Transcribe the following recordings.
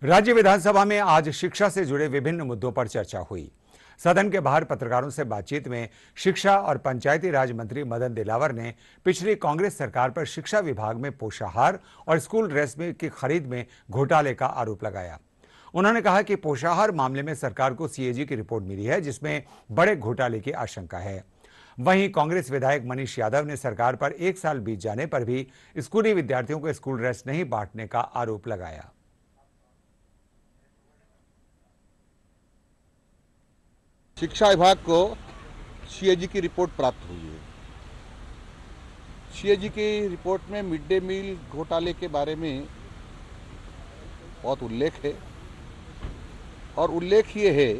राज्य विधानसभा में आज शिक्षा से जुड़े विभिन्न मुद्दों पर चर्चा हुई। सदन के बाहर पत्रकारों से बातचीत में शिक्षा और पंचायती राज मंत्री मदन दिलावर ने पिछली कांग्रेस सरकार पर शिक्षा विभाग में पोषाहार और स्कूल ड्रेस की खरीद में घोटाले का आरोप लगाया। उन्होंने कहा कि पोषाहार मामले में सरकार को सीएजी की रिपोर्ट मिली है, जिसमें बड़े घोटाले की आशंका है। वहीं कांग्रेस विधायक मनीष यादव ने सरकार पर 1 साल बीत जाने पर भी स्कूली विद्यार्थियों को स्कूल ड्रेस नहीं बांटने का आरोप लगाया। शिक्षा विभाग को सीएजी की रिपोर्ट प्राप्त हुई है। सीएजी की रिपोर्ट में मिड डे मील घोटाले के बारे में बहुत उल्लेख है और उल्लेख ये है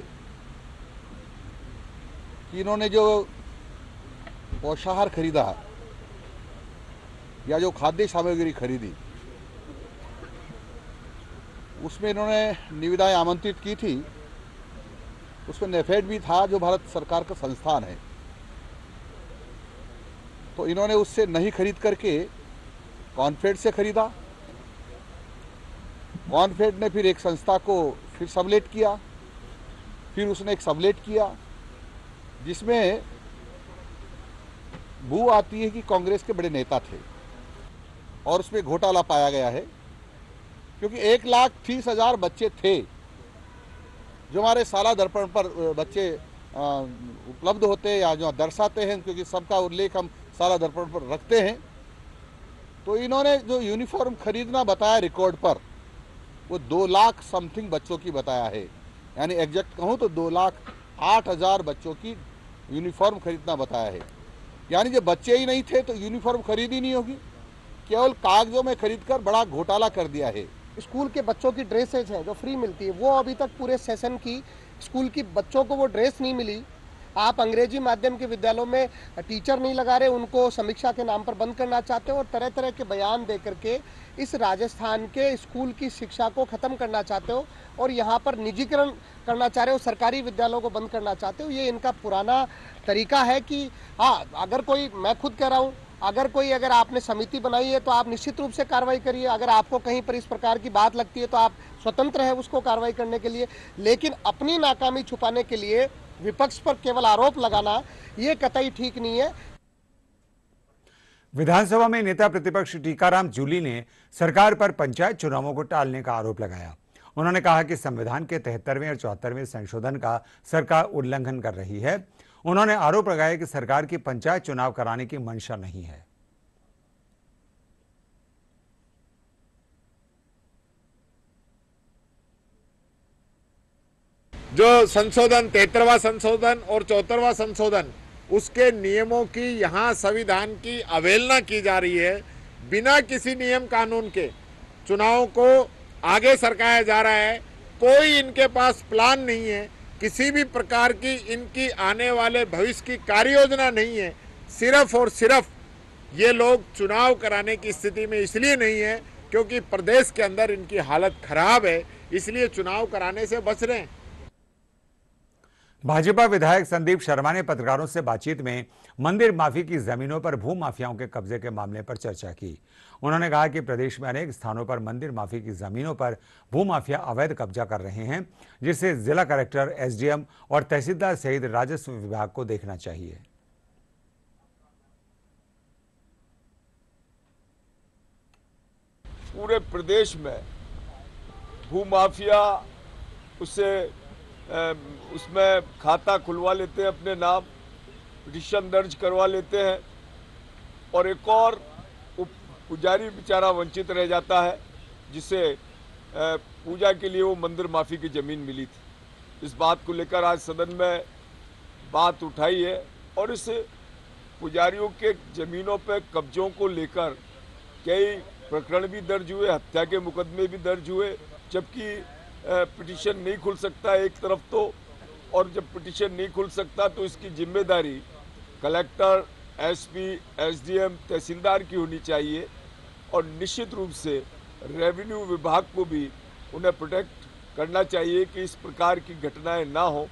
कि इन्होंने जो पोषाहार खरीदा या जो खाद्य सामग्री खरीदी उसमें इन्होंने निविदाएं आमंत्रित की थी। उसमें नेफेड भी था जो भारत सरकार का संस्थान है। तो इन्होंने उससे नहीं खरीद करके कॉनफेड से खरीदा। कॉनफेड ने फिर एक संस्था को फिर सबलेट किया, फिर उसने एक सबलेट किया जिसमें बू आती है कि कांग्रेस के बड़े नेता थे और उसमें घोटाला पाया गया है, क्योंकि 1,30,000 बच्चे थे जो हमारे साला दर्पण पर बच्चे उपलब्ध होते हैं या जो दर्शाते हैं, क्योंकि सबका उल्लेख हम साला दर्पण पर रखते हैं। तो इन्होंने जो यूनिफॉर्म खरीदना बताया रिकॉर्ड पर, वो 2 लाख समथिंग बच्चों की बताया है। यानी एग्जैक्ट कहूँ तो 2,08,000 बच्चों की यूनिफॉर्म खरीदना बताया है। यानी जब बच्चे ही नहीं थे तो यूनिफॉर्म खरीद ही नहीं होगी, केवल कागजों में खरीदकर बड़ा घोटाला कर दिया है। स्कूल के बच्चों की ड्रेसेज है जो फ्री मिलती है, वो अभी तक पूरे सेशन की स्कूल की बच्चों को वो ड्रेस नहीं मिली। आप अंग्रेजी माध्यम के विद्यालयों में टीचर नहीं लगा रहे, उनको समीक्षा के नाम पर बंद करना चाहते हो और तरह तरह के बयान दे करके इस राजस्थान के स्कूल की शिक्षा को ख़त्म करना चाहते हो और यहाँ पर निजीकरण करना चाह रहे हो, सरकारी विद्यालयों को बंद करना चाहते हो। ये इनका पुराना तरीका है कि हाँ, अगर कोई, मैं खुद कह रहा हूँ, अगर आपने समिति बनाई है तो आप निश्चित रूप से कार्रवाई करिए। अगर आपको कहीं पर इस प्रकार की बात लगती है तो आप स्वतंत्र है उसको कार्रवाई करने के लिए, लेकिन अपनी नाकामी छुपाने के लिए विपक्ष पर केवल आरोप लगाना ये कतई ठीक नहीं है। विधानसभा में नेता प्रतिपक्ष टीकाराम जूली ने सरकार पर पंचायत चुनावों को टालने का आरोप लगाया। उन्होंने कहा कि संविधान के 73वें और 74वें संशोधन का सरकार उल्लंघन कर रही है। उन्होंने आरोप लगाया कि सरकार की पंचायत चुनाव कराने की मंशा नहीं है। जो संशोधन 73वां संशोधन और 74वां संशोधन, उसके नियमों की यहाँ संविधान की अवहेलना की जा रही है। बिना किसी नियम कानून के चुनावों को आगे सरकाया जा रहा है। कोई इनके पास प्लान नहीं है, किसी भी प्रकार की इनकी आने वाले भविष्य की कार्य योजना नहीं है। सिर्फ और सिर्फ ये लोग चुनाव कराने की स्थिति में इसलिए नहीं है क्योंकि प्रदेश के अंदर इनकी हालत खराब है, इसलिए चुनाव कराने से बच रहे हैं। भाजपा विधायक संदीप शर्मा ने पत्रकारों से बातचीत में मंदिर माफी की जमीनों पर भू माफियाओं के कब्जे के मामले पर चर्चा की। उन्होंने कहा कि प्रदेश में अनेक स्थानों पर मंदिर माफी की जमीनों पर भू माफिया अवैध कब्जा कर रहे हैं, जिसे जिला कलेक्टर, एसडीएम और तहसीलदार सहित राजस्व विभाग को देखना चाहिए। पूरे प्रदेश में भू माफिया उसमें खाता खुलवा लेते हैं, अपने नाम पिटीशन दर्ज करवा लेते हैं और एक और पुजारी बेचारा वंचित रह जाता है जिसे पूजा के लिए वो मंदिर माफी की जमीन मिली थी। इस बात को लेकर आज सदन में बात उठाई है और इस पुजारियों के जमीनों पर कब्जों को लेकर कई प्रकरण भी दर्ज हुए, हत्या के मुकदमे भी दर्ज हुए, जबकि पिटीशन नहीं खुल सकता एक तरफ तो, और जब पिटीशन नहीं खुल सकता तो इसकी जिम्मेदारी कलेक्टर, एसपी, एसडीएम, तहसीलदार की होनी चाहिए और निश्चित रूप से रेवेन्यू विभाग को भी उन्हें प्रोटेक्ट करना चाहिए कि इस प्रकार की घटनाएं ना हो।